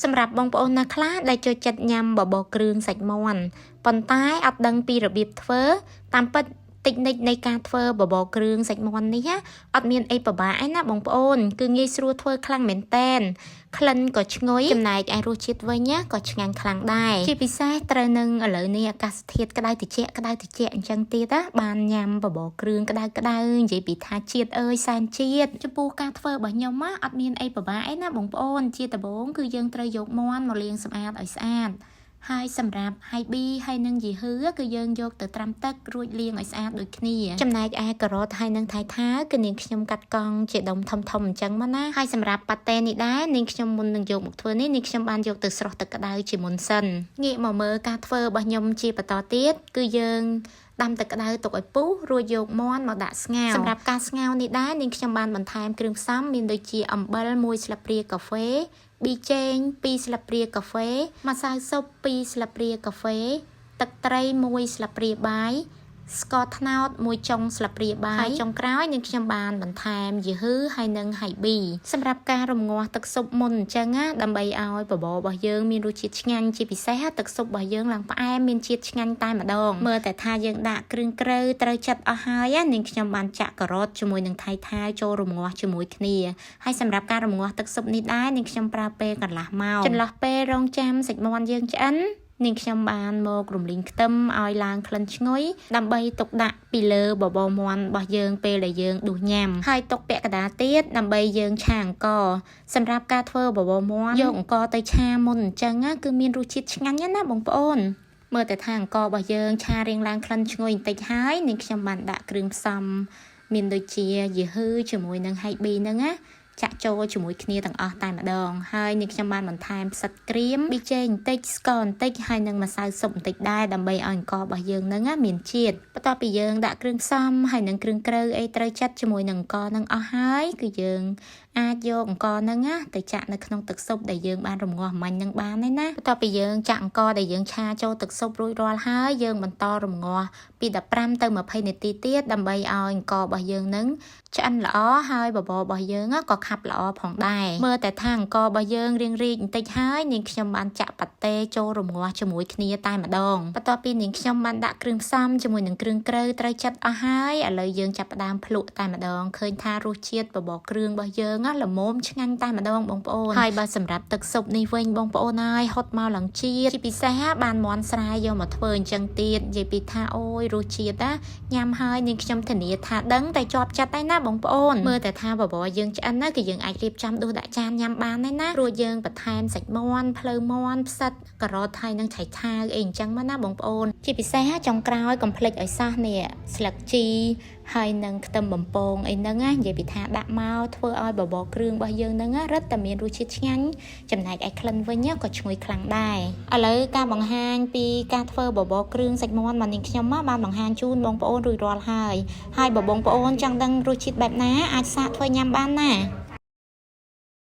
សម្រាប់បងប្អូនណាខ្លះដែលចូលចិត្តញ៉ាំបបរគ្រឿងសាច់មាន់ប៉ុន្តែអត់ដឹងពីរបៀបធ្វើតាមពិតតិចនិចនៃការធ្វើបបរគ្រឿងសាច់មាន់នេះអត់មានអីពិបាកឯណាបងប្អូនគឺងាយស្រួលធ្វើខ្លាំងមែនតែនក្លិនក៏ឈ្ងុយចំណែកឯរសជាតិវិញក៏ឆ្ងាញ់ខ្លាំងដែរជាពិសេសត្រូវនឹងឥឡូវនេះអាកាសធាតុក្តៅត្រជាក់អញ្ចឹងទៀតបានញ៉ាំបបរគ្រឿងក្តៅនិយាយពីថាជាតិអើយសែនជាតិចំពោះការធ្វើរបស់ខ្ញុំអត់មានអីពិបាកឯណាបងប្អូនជាដំបូងគឺយើងត្រូវយកមាន់មកលាងសម្អាតឲ្យស្អាតហើយសម្រាប់ហៃប៊ីហើយនឹងយីហឺគឺយើងយកទៅត្រាំទឹករួចលាងឲ្យស្អាតដូចគ្នាចំណែកឯការ៉ុតហើយនឹងថៃថាគឺនាងខ្ញុំកាត់កង់ជាដុំធំអញ្ចឹងមកណាហើយសម្រាប់ប៉ាតេនេះដែរនាងខ្ញុំមុននឹងយកមកធ្វើនេះនាងខ្ញុំបានយកទៅស្រុះទឹកក្តៅជាមុនសិនងាកមកមើលការធ្វើរបស់ខ្ញុំជាបន្តទៀតគឺយើងដាំទឹកក្តៅទុកឲ្យពុះរួចយកមាន់មកដាក់ស្ងោរសម្រាប់ការស្ងោរនេះដែរនាងខ្ញុំបានបន្ថែមគ្រឿងផ្សំមានដូចជាអំបិល1ស្លាបព្រាកាហ្វេប៊ីចេង2ស្លាបព្រាកាហ្វេម្សៅស៊ុប2ស្លាបព្រាកាហ្វេទឹកត្រី1ស្លាបព្រាបាយស្ករត្នោត1ចុងស្លាបព្រាបាយហើយចុងក្រោយនាងខ្ញុំបានបន្ថែមយីហឺហើយនឹងហៃប៊ីសម្រាប់ការរំងាស់ទឹកស៊ុបមុនអញ្ចឹងដើម្បីឲ្យបបររបស់យើងមានរសជាតិឆ្ងាញ់ជាពិសេសទឹកស៊ុបរបស់យើងឡើងផ្អែមមានជាតិឆ្ងាញ់តែម្ដងមើលតែថាយើងដាក់គ្រឿងក្រៅត្រូវចិត្តអស់ហើយនាងខ្ញុំបានចាក់ការ៉ុតជាមួយនឹងថៃថាចូលរំងាស់ជាមួយគ្នាហើយសម្រាប់ការរំងាស់ទឹកស៊ុបនេះដែរនាងខ្ញុំប្រើពេលកន្លះម៉ោងចន្លោះពេលរងចាំសាច់មាន់យើងឆ្អិននាងខ្ញុំបានមករំលីងខ្ទឹមឲ្យឡើងក្លិនឈ្ងុយដើម្បីទុកដាក់ពីលើបបរមាន់របស់យើងពេលដែលយើងដួសញ៉ាំហើយទុកពាក់កណ្ដាលទៀតដើម្បីយើងឆាអង្ករសម្រាប់ការធ្វើបបរមាន់យកអង្ករទៅឆាមុនអញ្ចឹងគឺមានរសជាតិឆ្ងាញ់ណាបងប្អូនមើលតែថាអង្កររបស់យើងឆារៀងឡើងក្លិនឈ្ងុយបន្តិចហើយនាងខ្ញុំបានដាក់គ្រឿងផ្សំមានដូចជាយីហឺជាមួយនឹងហៃប៊ីហ្នឹងចាក់ចូលជាមួយគ្នាទាំងអស់តែម្ដងហើយនាងខ្ញុំបានបន្ថែមផ្សិតក្រៀមប៊ីចេងបន្តិចស្ករបន្តិចហើយនឹងម្សៅស៊ុបបន្តិចដែរដើម្បីឲ្យអង្កររបស់យើងនឹងមានជាតិបន្ទាប់ពីយើងដាក់គ្រឿងផ្សំហើយនឹងគ្រឿងក្រៅអីត្រូវចាត់ជាមួយនឹងអង្ករនឹងអស់ហើយគឺយើងអាចយកអង្ករហ្នឹងទៅចាក់នៅក្នុងទឹកស៊ុបដែលយើងបានរំងាស់មិញនឹងបានទេណាបន្ទាប់ពីយើងចាក់អង្ករដែលយើងឆាចូលទឹកស៊ុបរួចរាល់ហើយយើងបន្តរំងាស់ពី15ទៅ20នាទីទៀតដើម្បីឲ្យអង្កររបស់យើងនឹងឆ្អិនល្អហើយបបររបស់យើងក៏ខាប់ល្អផងដែរមើលតែថាអង្កររបស់យើងរៀងរីកបន្តិចហើយនាងខ្ញុំបានចាក់ប៉ាតេចូលរំងាស់ជាមួយគ្នាតែម្ដងបន្ទាប់ពីនាងខ្ញុំបានដាក់គ្រឿងផ្សំជាមួយនឹងគ្រឿងក្រៅត្រូវចិត្តអស់ហើយឥឡូវយើងចាប់ផ្ដើមភ្លក់តែម្ដងឃើញថារសជាតិបបរគ្រឿងរបស់យើងល្មមឆ្ងាញ់តែម្ដងបងប្អូនហើយបើសម្រាប់ទឹកស៊ុបនេះវិញបងប្អូនហើយហត់មកឡើងជាតិជាពិសេសបានមាន់ស្រែយកមកធ្វើអញ្ចឹងទៀតនិយាយពីថាអូយរសជាតិញ៉ាំហើយនាងខ្ញុំធានាថាដឹងតែជាប់ចិត្តហើយណាបងប្អូនមើលតែថាបបរយើងឆ្អិនគឺយើងអាចរៀបចំដួសដាក់ចានញ៉ាំបានហើយណារួចយើងបន្ថែមសាច់មាន់ភ្លៅមាន់ផ្សិតការ៉ុតហើយនឹងឆៃថាវអីអញ្ចឹងមកណាបងប្អូនជាពិសេសចុងក្រោយកុំភ្លេចឲ្យសោះនេះស្លឹកជីហើយនឹងខ្ទឹមបំពងអីហ្នឹងនិយាយពីថាដាក់មកធ្វើឲ្យបបរគ្រឿងរបស់យើងហ្នឹងរឹតតែមានរសជាតិឆ្ងាញ់ចំណែកឯក្លិនវិញក៏ឈ្ងុយខ្លាំងដែរឥឡូវការបង្ហាញពីការធ្វើបបរគ្រឿងសាច់មាន់មកនាងខ្ញុំបានបង្ហាញជូនបងប្អូនរួចរាល់ហើយបើបងប្អូនចង់ដឹងរសជាតិបែបណាអាចសាកធ្វើញ៉ាំបានណា